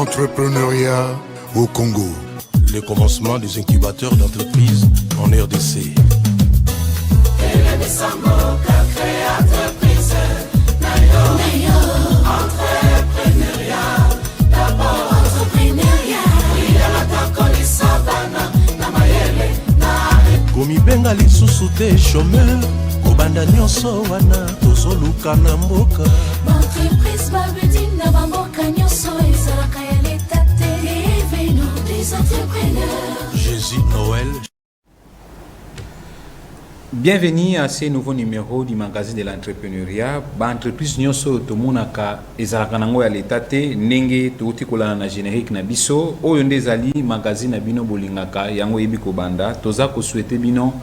Entrepreneuriat au Congo. Le commencement des incubateurs d'entreprises en RDC. Komibenga lisusu te chômeur kobanda nyonso wana tozoluka na mboka entreprise babedi na bamboka nyonso ezalaka ya leta te eveno des entrepreneurs. Jésus Noël. Bienvenue à ce nouveau numéro du magazine de l'entrepreneuriat. Entreprise nyonso tomonaka ezalaka nango ya leta te ndenge touti kolana na générique na biso oyo nde ezali magazine na bino bolingaka yango yebi kobanda toza ko souhaiter bino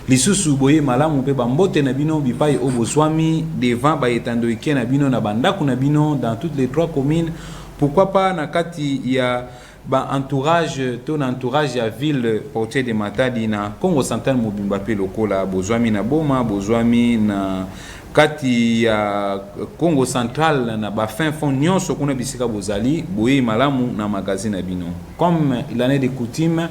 lisusu boye malamu pe bambote na bino bipai o bozwami devant ba etandoike na bino na bandako na bino dans toutes les trois communes, pourquoi pas na kati ya entourage ton entourage ya ville portier de Matadi na Congo Central Mobimba pe lokola bozwami na Boma bozwami na kati ya Congo Central na ba fin fond nyonso kuna bisika bozali boye malamu na magazine na bino comme il en est de coutume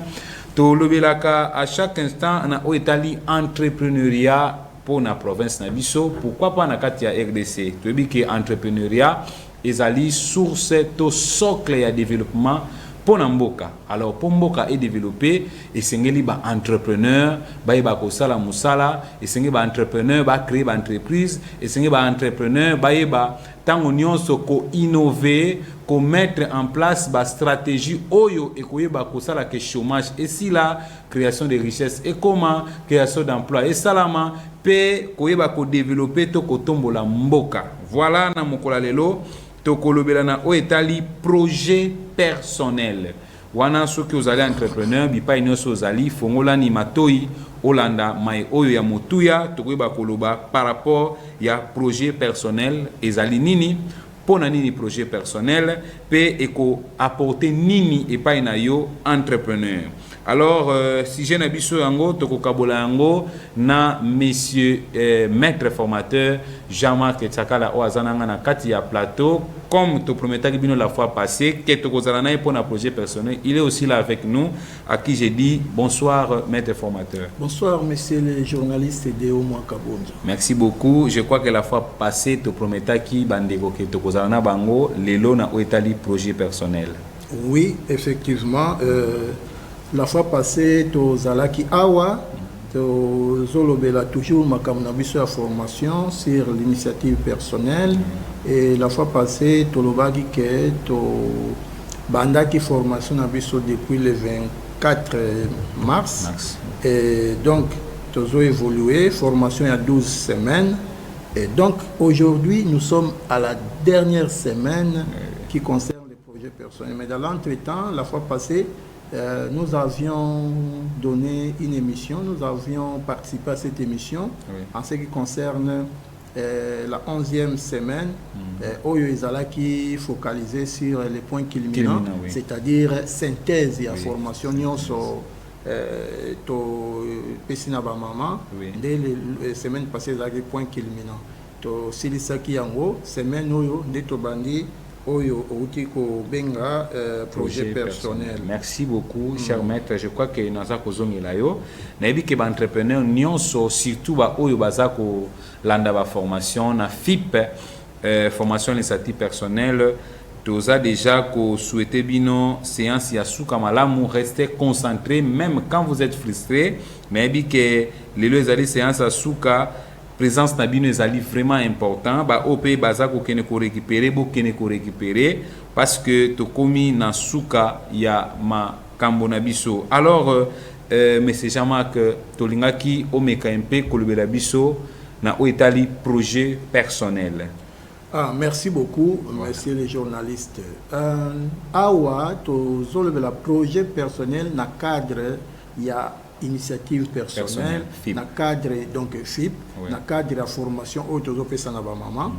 to lobelaka à chaque instant na oetali entrepreneuriat pour na province na biso, pourquoi pas na kati ya RDC to bi que entrepreneuriat ezali source to socle ya développement pour Mboka. Alors pour Mboka est développé et sengeli ba entrepreneur ba kosala musala et sengeli ba entrepreneur ba créer ba entreprise et sengeli ba entrepreneur ba tango nyonso ko innover ko mettre en place ba stratégie oyo et ko yeba kosala ke chômage et si la création de richesses et comment création d'emploi et salama pe ko yeba ko développer to ko tombola Mboka. Voilà na mokola lelo tokolobela na oetali projet personnel wana soki ozali entrepreneur bipai nyonso ozali fongola ni matoi olanda mai oyo ya motuya tokoyeba koloba par rapport ya projet personnel ezali nini pona nini projet personnel pe eko apporter nini epai na yo entrepreneur. Alors si j'ai na biso yango tokokabola yango na monsieur maître formateur Jean-Marc Tsakala oazananga na kati ya plateau comme te promettais bino la fois passée que tokozala na pour un projet personnel. Il est aussi là avec nous à qui j'ai dit bonsoir maître formateur. Bonsoir monsieur le journaliste Deo Mwakabonja. Merci beaucoup. Je crois que la fois passée te promettais qui bandeko que tokozala na bango lelo na oetali projet personnel. Oui, effectivement la fois passée tozalaki awa tozolobela toujours makambo biso ya formation sur l'initiative personnelle et la fois passée tolobaki que to bandaki formation na biso depuis le 24 mars. Et donc tozo évolué formation il y a 12 semaines et donc aujourd'hui nous sommes à la dernière semaine qui concerne les projets personnels, mais dans l'entretemps la fois passée nous avions donné une émission, nous avions participé à cette émission en ce qui concerne la 11e semaine, Oyo Ezala qui focalisait sur les points culminants, c'est-à-dire synthèse et formation nyonso to pesina ba mama dès les semaines passées les points culminants to silisaki yango semaine oyo ndeto bandi Oyo Outiko Benga projet personnel. Merci beaucoup, cher maître. Je crois que nous avons besoin yo. Nabi que entrepreneur nyonso surtout ba oyo bazako landa ba formation na FIP formation initiative personnelle. Toza déjà ko souhaiter bino séance ya souka malamu restez concentré même quand vous êtes frustré. Mais bi que les ali séance à souka présence na bino ezali vraiment important ba OP bazako kene ko récupérer bo kene ko récupérer parce que to komi na suka ya ma kambo na biso. Alors monsieur Jean-Marc tolingaki omeka mpe kolobela biso na oetali projet personnel. Merci beaucoup monsieur le journaliste. Awa to zolobela projet personnel na cadre ya initiative personnelle, dans le cadre donc FIP, dans le cadre de la formation autodopé na ba maman.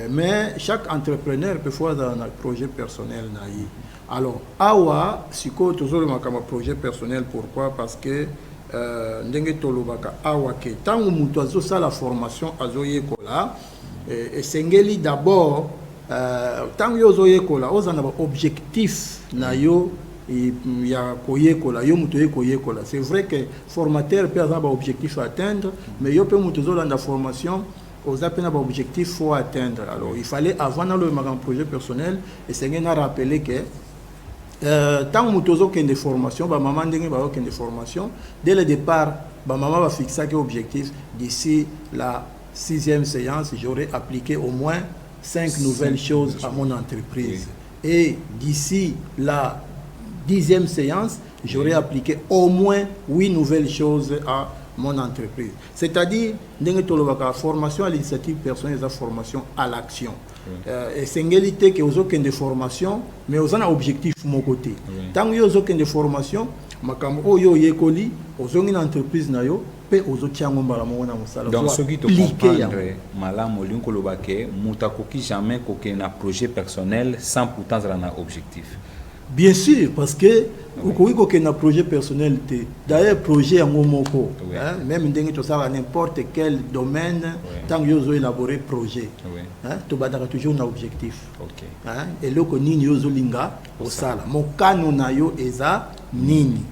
Mais chaque entrepreneur peut faire un projet personnel naï. Alors awa siko tozolo makama projet personnel, pourquoi? Parce que ndenge tolobaka awa ke tango muto azo la formation azoye kola et sengeli d'abord tant yo zo yekola ozana ba objectif na yo ya koyekola yo muto yekola. C'est vrai que formateur peut avoir un objectif à atteindre, mais yo peut muto zo la formation aux appels à objectif faut atteindre. Alors il fallait avant dans le projet personnel et c'est bien à rappeler que tant muto zo ken de formation ba maman ndenge ba ken de formation dès le départ ba maman va fixer quel objectif d'ici la 6e séance j'aurai appliqué au moins 5 nouvelles choses à mon entreprise. Et d'ici la 10e séance, j'aurai appliqué au moins 8 nouvelles choses à mon entreprise. C'est-à-dire, la formation à l'initiative personnelle et la formation à l'action. Et c'est une réalité que vous avez des formations, mais vous avez un objectif de mon côté. Tant que vous avez des formations, vous avez une entreprise, donc ce qui te comprendre malam olinko lobake mutakoki jamais koke na projet personnel sans pourtant un objectif. Bien sûr, parce que vous avez un projet personnel. D'ailleurs, projet en momoko, même n'importe quel domaine, tant que vous avez élaboré projet, tu as toujours un objectif. Et là, vous avez un linga au sala. Mon canon na yo eza nini.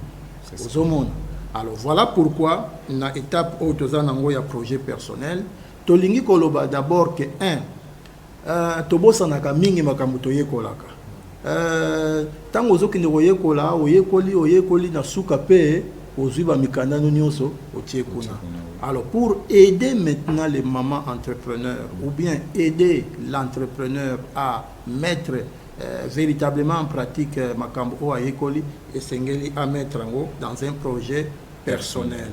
Alors voilà pourquoi na étape où tu as un projet personnel, tu as d'abord que tu as mingi makambuto yekolaka. Tant que tu as oyekoli na suka pe ozuba mikanda nyonso otiekuna. Alors pour aider maintenant les mamans entrepreneurs ou bien aider l'entrepreneur à mettre véritablement en pratique makambo ayekoli et sengeli à mettre en haut dans un projet personnel.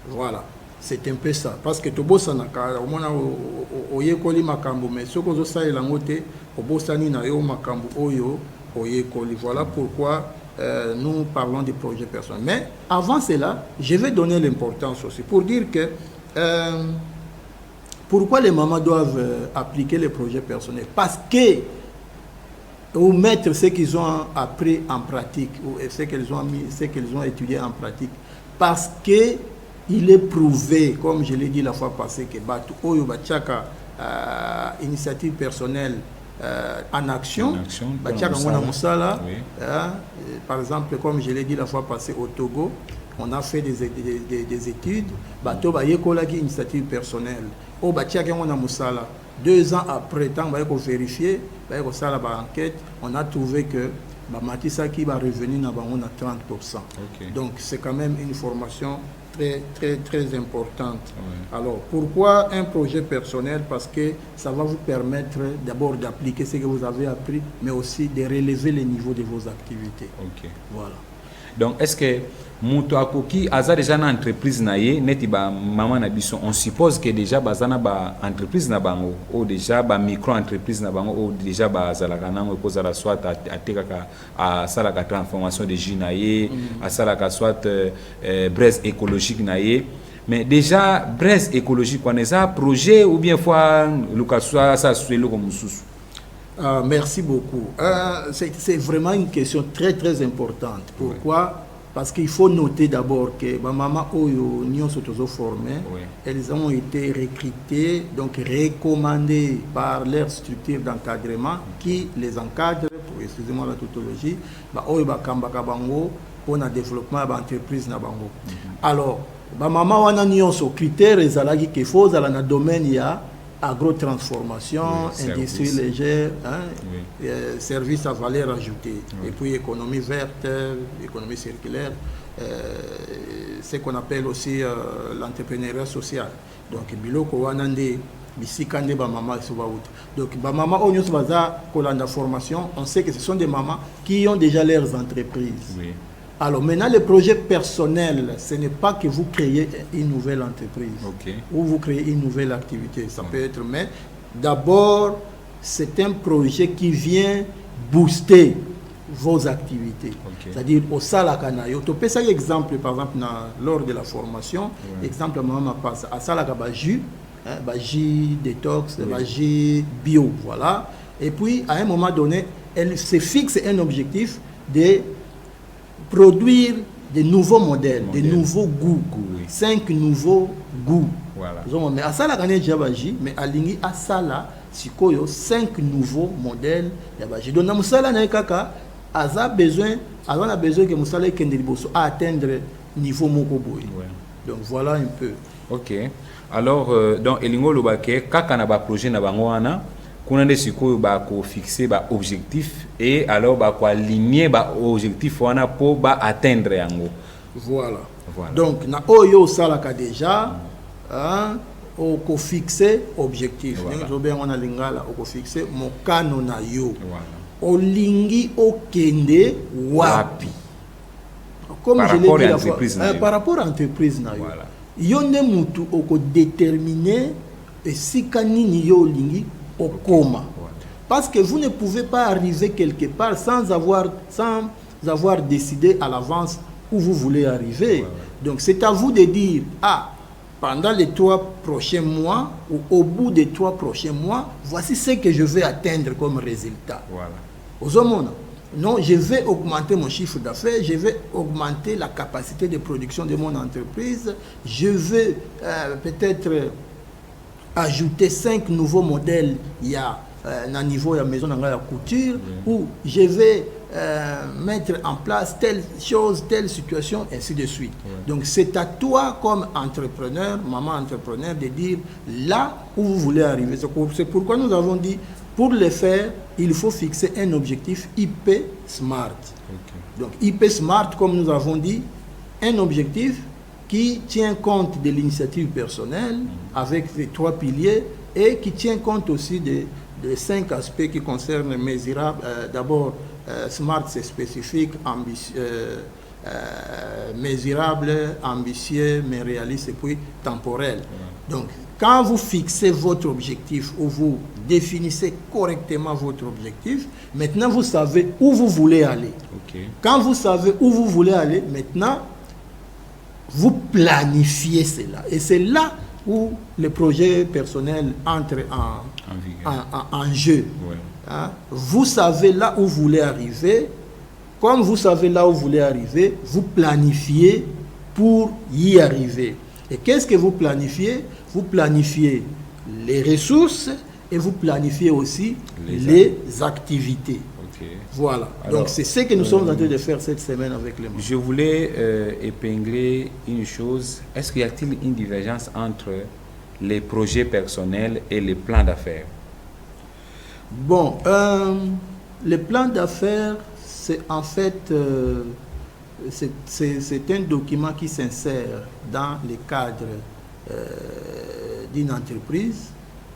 Voilà, c'est un peu ça. Parce que tu bosses na ka omona oyekoli makambo mais ce que vous savez langote obosani na yo makambo oyo oyekoli. Voilà pourquoi nous parlons des projets personnels. Mais avant cela, je vais donner l'importance aussi pour dire que pourquoi les mamans doivent appliquer les projets personnels. Parce que ou mettre ce qu'ils ont appris en pratique ou ce qu'ils ont étudié en pratique. Parce que il est prouvé, comme je l'ai dit la fois passée, que Batu Oyo Bachaka initiative personnelle en action, par exemple, comme je l'ai dit la fois passée au Togo, on a fait des études, Bato Bayekolaki initiative personnelle, au Bachaka Mona Moussala. 2 ans après, tant qu'on a vérifié, enquête, on a trouvé que Matissa qui va revenir à 30%. Donc c'est quand même une formation très importante. Alors pourquoi un projet personnel? Parce que ça va vous permettre d'abord d'appliquer ce que vous avez appris, mais aussi de relever le niveau de vos activités. Voilà. Donc est-ce que Mouto Akoki a déjà une entreprise naie neti ba maman na biso, on suppose que déjà bazana ba entreprise na bango ou déjà ba micro entreprise na bango ou déjà ba zalaka nango ko zala soit à tekaka à salaka transformation de jus naie à salaka soit braise écologique naie. Mais déjà braise écologique on est ça projet ou bien fois Lucas ça suelo comme sous. Merci beaucoup. C'est vraiment une question très importante. Pourquoi? Parce qu'il faut noter d'abord que ma maman Oyo Nyon Sotozo formé, elles ont été recrutées, donc recommandées par leur structure d'encadrement qui les encadre, pour excusez-moi la tautologie, Oyo Bakambaka Bango pour le développement de l'entreprise na Bango. Alors, ma maman wana Nyon so critères et zalagi qu'il faut dans le domaine ya agro-transformation, industrie légère, services à valeur ajoutée, et puis économie verte, économie circulaire, ce qu'on appelle aussi l'entrepreneuriat social. Donc, biloko wanande, bisikande ba mama sobaout. Donc, ba mama onyo sobaza kolanda formation, on sait que ce sont des mamans qui ont déjà leurs entreprises. Alors maintenant, le projet personnel, ce n'est pas que vous créez une nouvelle entreprise ou vous créez une nouvelle activité. Ça peut être, mais d'abord, c'est un projet qui vient booster vos activités. C'est-à-dire, au Salakanayo, tu peux ça exemple, par exemple, lors de la formation, exemple, maman passe à Salakabaji, Baji détox, Baji bio, voilà. Et puis, à un moment donné, elle se fixe un objectif de produire de nouveaux modèles, de nouveaux goûts, 5 nouveaux goûts. Mais à ça la gagne jabaji, mais à lingi à ça là sikoyo 5 nouveaux modèles ya ba donc na musala na kaka a besoin que musala kende liboso à atteindre niveau moko boy. Donc voilà un peu. OK. Alors donc elingo lobake kaka na ba projet na bango wana kuna nde sikoyo ba ko fixer ba objectif et alors ba ko aligner ba objectif wana pour ba atteindre yango. Voilà. Donc na oyo salaka déjà hein o ko fixer objectif. Donc bien on a lingala o ko fixer mokano na yo. Olingi okende wapi. Comme je l'ai dit la fois, par rapport à l'entreprise na yo. Yo ne mutu oko déterminer et si kanini yo olingi okoma. Parce que vous ne pouvez pas arriver quelque part sans avoir décidé à l'avance où vous voulez arriver. Donc c'est à vous de dire, pendant les 3 prochains mois ou au bout des 3 prochains mois, voici ce que je vais atteindre comme résultat. Aux hommes, non, je vais augmenter mon chiffre d'affaires, je vais augmenter la capacité de production de mon entreprise, je vais peut-être ajouter 5 nouveaux modèles, il y a un niveau de maison de couture, où je vais mettre en place telle chose, telle situation, ainsi de suite. Donc c'est à toi comme entrepreneur, maman entrepreneur, de dire là où vous voulez arriver. C'est pourquoi nous avons dit, pour le faire, il faut fixer un objectif IP Smart. Donc IP Smart, comme nous avons dit, un objectif qui tient compte de l'initiative personnelle avec les 3 piliers et qui tient compte aussi des 5 aspects qui concernent mesurables. D'abord, Smart c'est spécifique, mesurable, ambitieux, mais réaliste et puis temporel. Donc, quand vous fixez votre objectif ou vous définissez correctement votre objectif, maintenant vous savez où vous voulez aller. Quand vous savez où vous voulez aller, maintenant, vous planifiez cela. Et c'est là où le projet personnel entre en jeu. Hein? Vous savez là où vous voulez arriver. Comme vous savez là où vous voulez arriver, vous planifiez pour y arriver. Et qu'est-ce que vous planifiez? Vous planifiez les ressources et vous planifiez aussi les activités. Voilà. Alors, donc c'est ce que nous sommes en train de faire cette semaine avec les membres. Je voulais épingler une chose. Est-ce qu'il y a-t-il une divergence entre les projets personnels et les plans d'affaires? Bon, les plans d'affaires, c'est en fait c'est un document qui s'insère dans le cadre d'une entreprise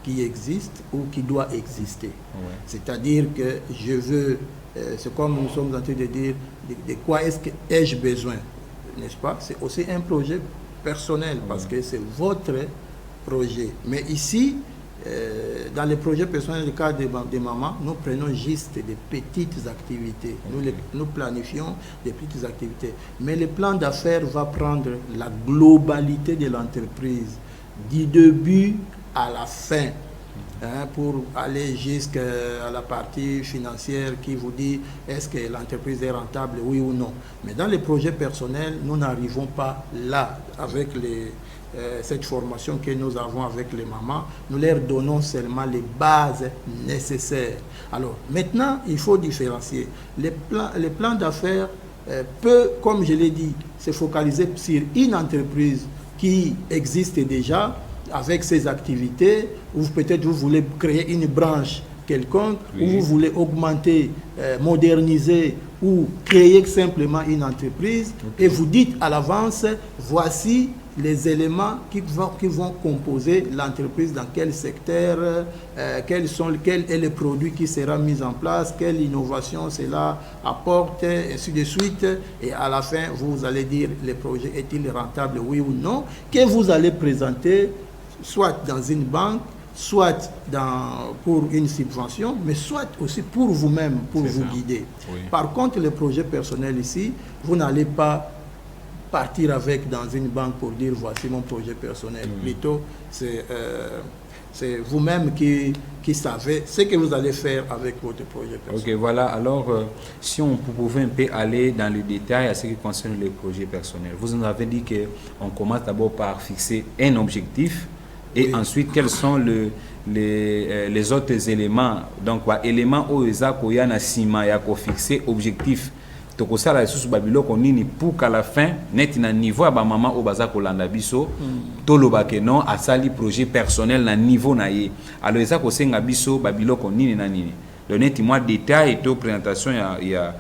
qui existe ou qui doit exister. C'est-à-dire que je veux, c'est comme nous sommes en train de dire, de quoi ai-je besoin, n'est-ce pas? C'est aussi un projet personnel parce que c'est votre projet. Mais ici, dans les projets personnels, le cas des mamans, nous prenons juste des petites activités. Nous planifions des petites activités. Mais le plan d'affaires va prendre la globalité de l'entreprise, du début à la fin, hein, pour aller jusqu'à la partie financière qui vous dit est-ce que l'entreprise est rentable, oui ou non. Mais dans les projets personnels, nous n'arrivons pas là avec cette formation que nous avons avec les mamans. Nous leur donnons seulement les bases nécessaires. Alors maintenant, il faut différencier. Les plans d'affaires peut, comme je l'ai dit, se focaliser sur une entreprise qui existe déjà avec ses activités, ou peut-être vous voulez créer une branche quelconque, ou vous voulez augmenter, moderniser ou créer simplement une entreprise, et vous dites à l'avance, voici les éléments qui vont composer l'entreprise, dans quel secteur, quel est le produit qui sera mis en place, quelle innovation cela apporte, ainsi de suite. Et à la fin, vous allez dire, le projet est-il rentable, oui ou non, que vous allez présenter, soit dans une banque, soit pour une subvention, mais soit aussi pour vous-même, pour vous guider. Par contre, le projet personnel ici, vous n'allez pas partir avec dans une banque pour dire voici mon projet personnel. Plutôt, c'est vous-même qui savez ce que vous allez faire avec votre projet personnel. Ok, voilà. Alors, si on pouvait un peu aller dans le détail à ce qui concerne les projets personnels. Vous nous avez dit qu'on commence d'abord par fixer un objectif. Et ensuite, quels sont les autres éléments? Donc, éléments où ils ont fixé objectif. Donc, ça, la sous babilo konini pour qu'à la fin, net na niveau à maman au baza kolanda biso, tolo bakeno a sali projet personnel na niveau na ye. Alors, ça ko senga biso babilo konini na nini. Donc, net moi détail et présentation il y a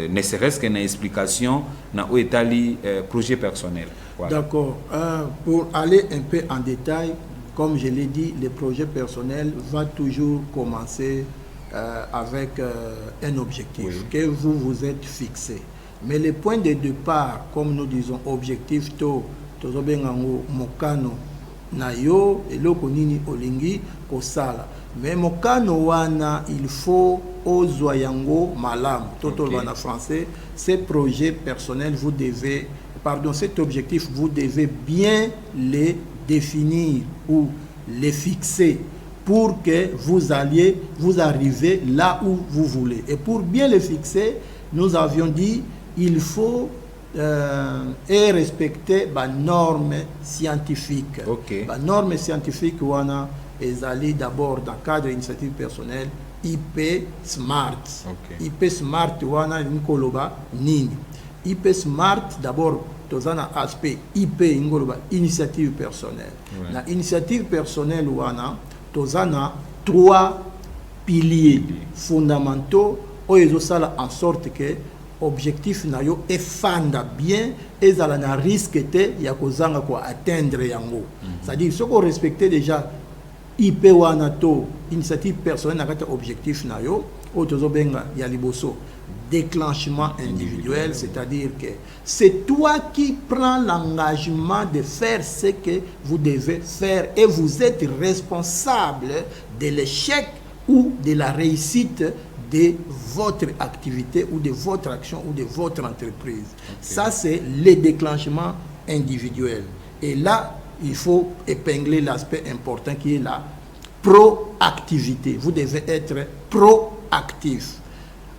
ne serait-ce qu'une explication na où étali projet personnel. Voilà. D'accord. Pour aller un peu en détail, comme je l'ai dit, le projet personnel va toujours commencer avec un objectif que vous vous êtes fixé. Mais le point de départ, comme nous disons, objectif mokano na yo eloko nini olingi kosala. Mais mokano wana il faut ozwa yango malam. Toto en français, ces projets personnels vous devez, pardon, cet objectif vous devez bien les définir ou les fixer pour que vous arrivez là où vous voulez. Et pour bien les fixer, nous avions dit, il faut respecter les normes scientifiques. Les normes scientifiques, wana ezali d'abord dans le cadre d'initiative personnelle, IP Smart. IP Smart, wana nkoloba nini. IP Smart, d'abord, tozana aspect IP ngoloba initiative personnelle. La initiative personnelle, wana tozana 3 piliers fondamentaux où ils ont en sorte que objectif na yo efanda bien et zala na risque te ya kozanga ko atteindre yango. C'est-à-dire ce qu'on respecte déjà IP wana to initiative personnelle na kata objectif na yo o tozo benga ya liboso déclenchement individuel, c'est-à-dire que c'est toi qui prends l'engagement de faire ce que vous devez faire et vous êtes responsable de l'échec ou de la réussite de votre activité ou de votre action ou de votre entreprise. Ça, c'est le déclenchement individuel. Et là, il faut épingler l'aspect important qui est la proactivité. Vous devez être proactif.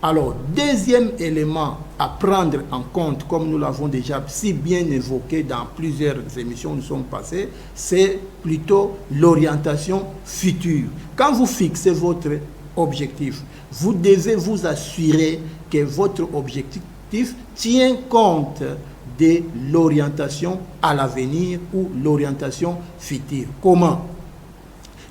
Alors, deuxième élément à prendre en compte, comme nous l'avons déjà si bien évoqué dans plusieurs émissions où nous sommes passés, c'est plutôt l'orientation future. Quand vous fixez votre objectif, vous devez vous assurer que votre objectif tient compte de l'orientation à l'avenir ou l'orientation future. Comment?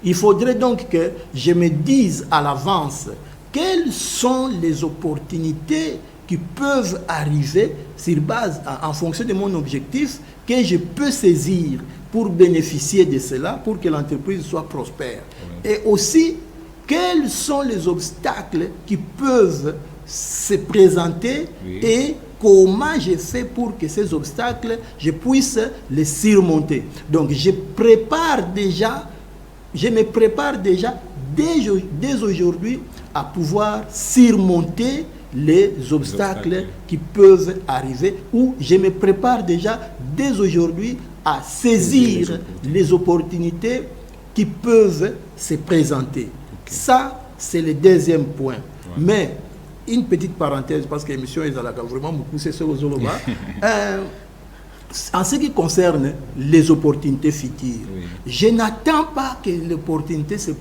Il faudrait donc que je me dise à l'avance quelles sont les opportunités qui peuvent arriver sur base, en fonction de mon objectif, que je peux saisir pour bénéficier de cela, pour que l'entreprise soit prospère. Et aussi, quels sont les obstacles qui peuvent se présenter et comment je fais pour que ces obstacles, je puisse les surmonter. Donc, je me prépare déjà dès aujourd'hui à pouvoir surmonter les obstacles qui peuvent arriver, ou je me prépare déjà dès aujourd'hui à saisir les opportunités qui peuvent se présenter. Ça, c'est le deuxième point. Mais, une petite parenthèse, parce que l'émission est vraiment beaucoup, c'est ce que vous en ce qui concerne les opportunités futures, je n'attends pas que l'opportunité se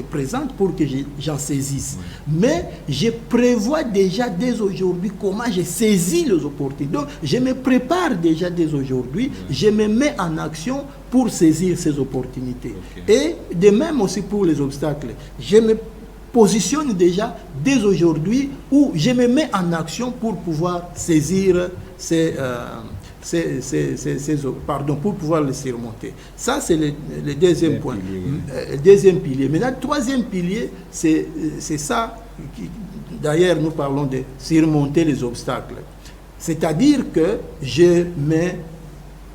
présente pour que j'en saisisse. Mais je prévois déjà dès aujourd'hui comment je saisis les opportunités. Donc, je me prépare déjà dès aujourd'hui, je me mets en action pour saisir ces opportunités. Et de même aussi pour les obstacles. Je me positionne déjà dès aujourd'hui où je me mets en action pour pouvoir saisir pour pouvoir les surmonter. Ça, c'est le deuxième point. Deuxième pilier. Maintenant, troisième pilier, c'est ça. D'ailleurs, nous parlons de surmonter les obstacles. C'est-à-dire que je me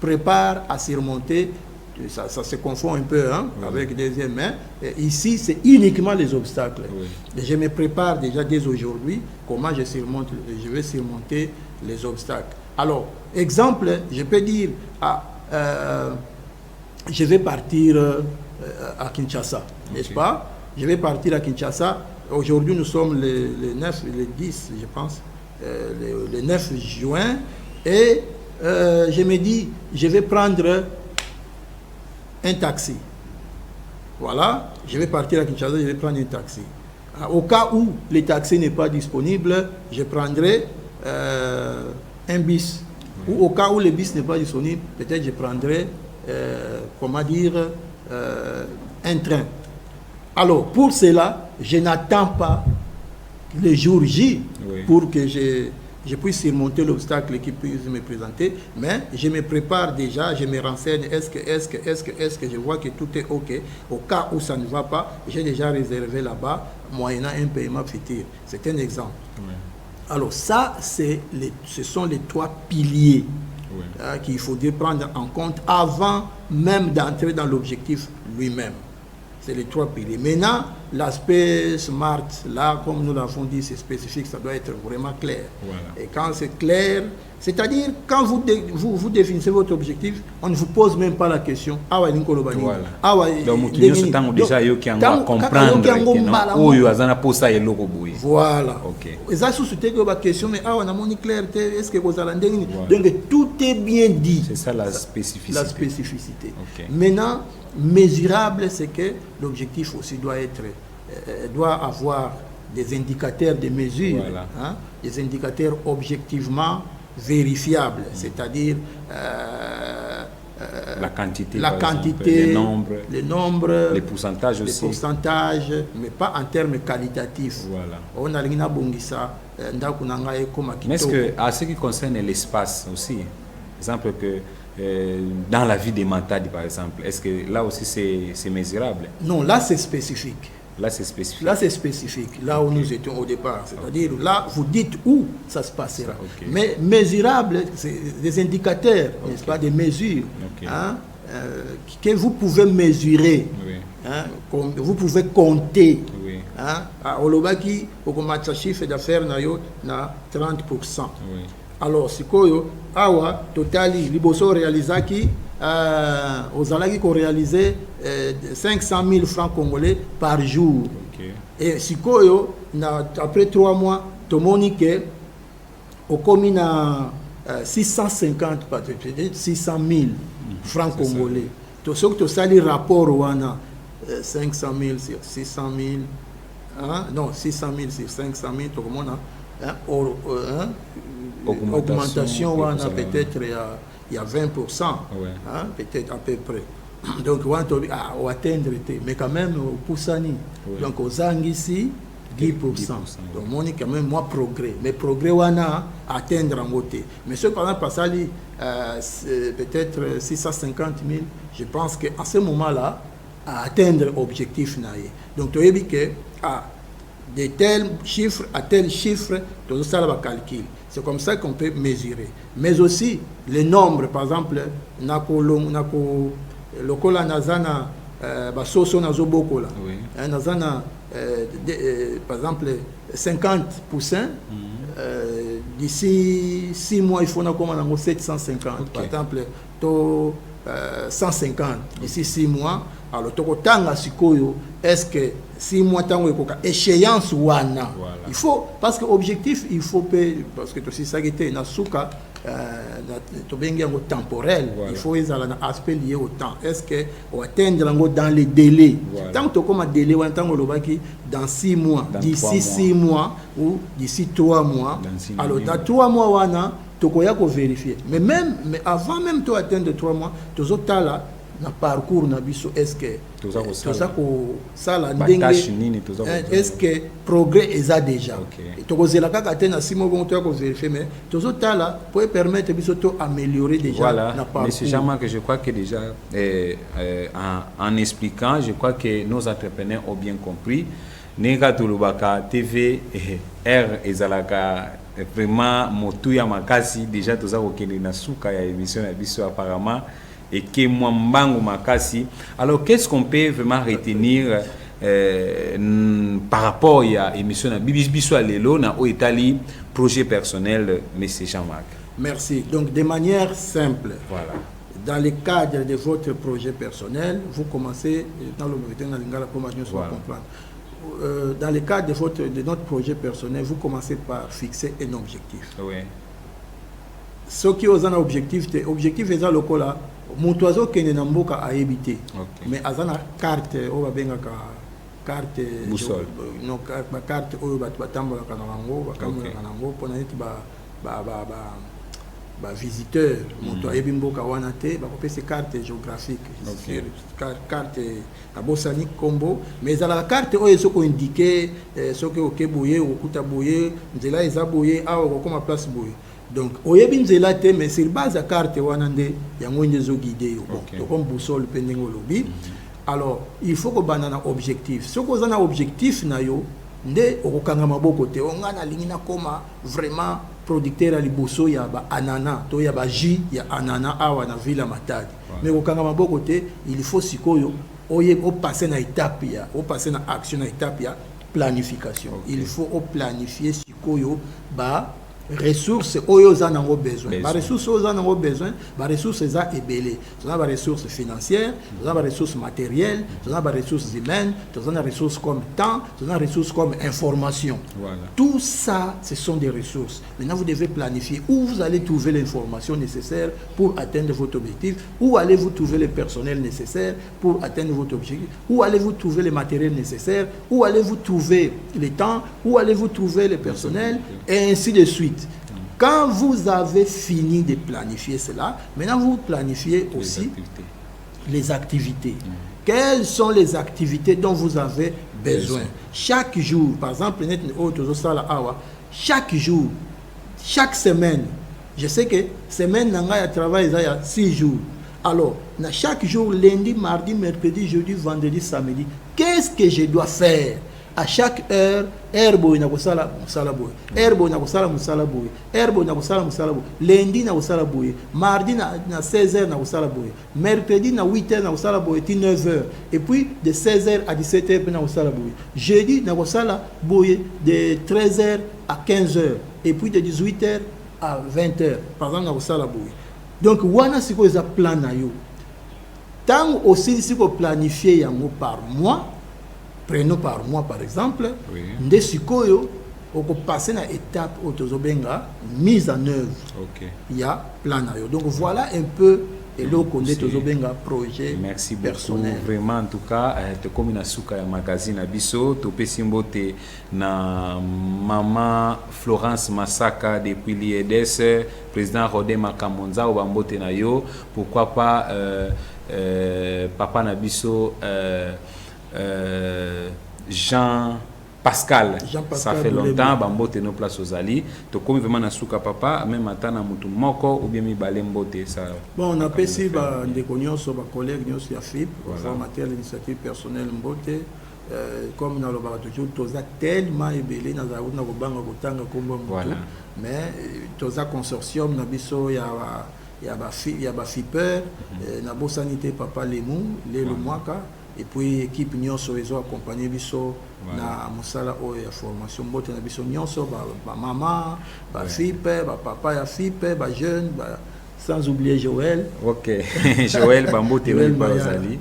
prépare à surmonter, ça se confond un peu avec deuxième main. Ici, c'est uniquement les obstacles. Et je me prépare déjà dès aujourd'hui comment je vais surmonter les obstacles. Alors, exemple, je peux dire, je vais partir à Kinshasa, n'est-ce pas? Je vais partir à Kinshasa. Aujourd'hui, nous sommes le 9, le 10, je pense, le 9 juin. Et je me dis, je vais prendre un taxi. voilà, je vais partir à Kinshasa, je vais prendre un taxi. Au cas où le taxi n'est pas disponible, je prendrai un bus. Ou au cas où le bus n'est pas disponible, peut-être je prendrai, comment dire, un train. Alors, pour cela, je n'attends pas le jour J pour que je puisse surmonter l'obstacle qui puisse me présenter, mais je me prépare déjà, je me renseigne, est-ce que je vois que tout est OK. Au cas où ça ne va pas, j'ai déjà réservé là-bas, moyennant un paiement futur. C'est un exemple. Alors ça, ce sont les 3 piliers qu'il faudrait prendre en compte avant même d'entrer dans l'objectif lui-même. C'est les 3 piliers. Maintenant, l'aspect SMART, là, comme nous l'avons dit, c'est spécifique, ça doit être vraiment clair. Voilà. Et quand c'est clair, c'est-à-dire, quand vous définissez votre objectif, on ne vous pose même pas la question. Voilà. Donc, déjà, il y a comprendre voilà. Donc, tout est bien dit. C'est ça la spécificité. La spécificité. Maintenant, mesurable, c'est que l'objectif aussi doit avoir des indicateurs de mesure, des indicateurs objectivement vérifiables, c'est-à-dire la quantité, les nombres, les pourcentages aussi. Les pourcentages, mais pas en termes qualitatifs. Voilà. Mais est-ce que, à ce qui concerne l'espace aussi, par exemple que dans la vie des mentades, par exemple, est-ce que là aussi c'est mesurable? Non, là c'est spécifique. Là c'est spécifique. Là c'est spécifique, là où nous étions au départ. C'est-à-dire là, vous dites où ça se passera. Mais mesurable, c'est des indicateurs, n'est-ce pas, des mesures que vous pouvez mesurer, vous pouvez compter. Au Lobaki, au chiffre d'affaires na 30%. Alors, si vous awa totali liboso réalisaki aux alaki qu'on réalisait 500 000 francs congolais par jour. Et si après 3 mois, Tomonique au commune à 650 000 francs congolais. Tout ce que tu as le rapport au 500 000 sur 600 000, non 600 000 sur 500 000, tout le monde augmentation peut-être il y a 20%, peut-être à peu près. Donc on va atteindre, mais quand même au Poussani. Donc aux Anguissi 10%. Donc on est quand même moins progrès. Mais progrès on a atteindre en côté. Mais ce qu'on a passé peut-être 650 000, je pense qu'à ce moment-là, à atteindre l'objectif. Donc tu as dit que de tels chiffres à tel chiffre, tu as le calcul. C'est comme ça qu'on peut mesurer. Mais aussi, les nombres, par exemple, lokola nazana basoso nazobokola. Nazana, par exemple, 50%. D'ici 6 mois, il faut qu'on 750. Par exemple, 150 d'ici 6 mois. Alors, est-ce que 6 mois échéance wana il faut, parce que objectif il faut parce que aussi ça qui était nasuka temporel, il faut un aspect lié au temps. Est-ce que on atteindre dans les délais, tant que comme délai dans 6 mois, d'ici 6 mois ou d'ici 3 mois. Alors dans 3 mois wana tokoya ko vérifier, mais avant même to atteindre 3 mois tozotal là na parcours na biso, est-ce que est-ce que progrès est déjà tokozela kaka tena simo bon to ko vérifier, mais tozotala pour permettre biso to améliorer déjà na parcours. Monsieur Jean-Marc, je crois que déjà en expliquant, je crois que nos entrepreneurs ont bien compris. Nega Tulubaka TV R ezalaka vraiment motuya makasi déjà toza kokende na suka ya émission ya biso apparemment et que moi mbango makasi. Alors qu'est-ce qu'on peut vraiment retenir par rapport à l'émission de Bibiso à Lelo na au Italie projet personnel monsieur Jean-Marc? Merci. Donc de manière simple, voilà, dans le cadre de votre projet personnel, vous commencez dans le comprendre. Dans le cadre de notre projet personnel, vous commencez par fixer un objectif. Oui. Ce qui est un objectif est le moto azokende na mboka ayebi te mais aza na carte oyo babengaka carte non carte oyo bato batambolaka na yango bakambolaka na yango mpona neti visiteur moto ayebi mboka wana te bakopesa carte géographique carte abosani kombo mais ezalaka carte oyo soki oindike soki oke boye okuta boye nzela eza boye awa okokoma place boye donc oyebi nzela te mais sur base ya carte wana nde yango nde ezoguide yo tokomi boussole mpe ndenge olobi. Alors il faut kobanda na objectif soki oza na objectif na yo nde okokanga maboko te onga nalingi nakoma vraiment producteur ya liboso ya baanana to ya bajus ya anana awa na ville ya Matadi mais okokanga maboko te il faut sikoyo opase na étape ya opase na action na étape ya planification il faut planifier sikoyo ressources oyo za nango besoin ba ressources oyo za nango besoin ba ressources za ebele za ba ressources financières za ba ressources matérielles za ba ressources humaines za na ressources comme temps za na ressources comme information. Tout ça ce sont des ressources. Maintenant vous devez planifier où vous allez trouver l'information nécessaire pour atteindre votre objectif, où allez-vous trouver le personnel nécessaire pour atteindre votre objectif, où allez-vous trouver les matériels nécessaires, où allez-vous trouver le temps, où allez-vous trouver le personnel et ainsi de suite. Quand vous avez fini de planifier cela, maintenant vous planifiez aussi les activités. Quelles sont les activités dont vous avez besoin? Chaque jour, par exemple, chaque jour, chaque semaine, je sais que semaine, il travail il y a 6 jours. Alors, chaque jour, lundi, mardi, mercredi, jeudi, vendredi, samedi, qu'est-ce que je dois faire? À chaque heure, herbo na kosala musala boy, herbo na kosala musala boy, herbo na kosala musala boy, lundi na kosala boy, mardi na 16h na kosala boy, mercredi na 8h na kosala boy, 9h, et puis de 16h à 17h na kosala boy, jeudi na kosala boy de 13h à 15h, et puis de 18h à 20h, par exemple na kosala boy. Donc wana siko eza plan na yo. Tant aussi siko planifier yango par mois. Prenons par mois par exemple, nde sikoyo oko passer na étape autozobenga mise en œuvre. Il y a plan na yo. Donc voilà un peu et là qu'on est autozobenga projet. Merci personnel. Beaucoup vraiment en tout cas te comme na suka ya magazine abiso to pesimbote na maman Florence Masaka depuis l'IEDS président Rodé Makamonza au bambote na yo pourquoi pas papa nabiso Jean Pascal, ça fait longtemps, bambote nos places aux Ali. Donc comme vraiment na suka papa, même matin na mutu moko ou bien mi balembote ça. Bon, on appelle ici des connaissances, des collègues, des FIP, formateurs l'initiative personnelle mbote. Comme dans le barato toujours, tellement ébélé dans la route na kobanga kotanga kombo mbote. Mais toza consortium na biso ya ba FIPeur, na bo sanité papa Lemou, Lelo Mwaka. Et puis équipe nyonso ezo accompagner biso na musala oyo ya formation mbote na biso nyonso ba maman ba fipe ba papa ya fipe ba jeune sans oublier Joël. OK. Joël bambote le bazali.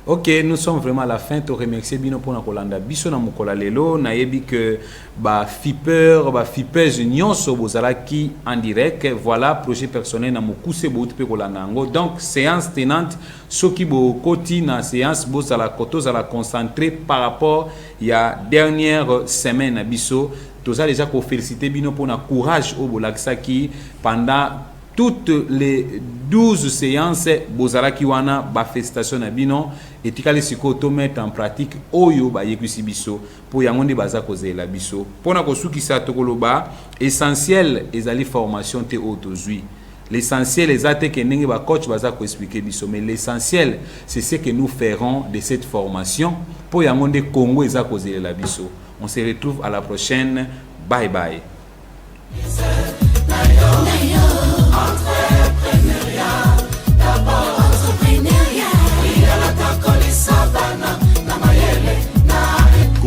OK, nous sommes vraiment à la fin. Te remercier bino pour na kolanda biso na mukola lelo na yebi que ba fipeur ba fipeurs nyonso bozala ki en direct. Voilà projet personnel na mukuse bo pe kolanda ngo. Donc séance tenante soki bo koti na séance bozala koto za la concentrer par rapport ya dernière semaine na biso. Toza déjà ko féliciter bino pour na courage au bolakisa ki pendant toutes les 12 séances bozala ki wana ba félicitations na bino et tikali siko to mettre en pratique oyo ba yekusi biso pour yango nde baza kozela biso pona ko sukisa to koloba essentiel ezali formation te autozui. L'essentiel est que ndenge ba coach baza ko expliquer biso mais l'essentiel c'est ce que nous ferons de cette formation pour yango nde Congo eza kozela biso. On se retrouve à la prochaine. Bye bye.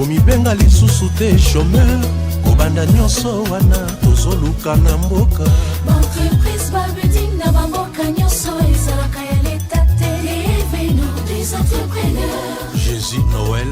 komibenga lisusu te chômeur kobanda nyonso wana tozoluka na mboka entreprise babeding na bamboka nyonso ezalaka ya leta te devenu des entrepreneurs. Jésus Noël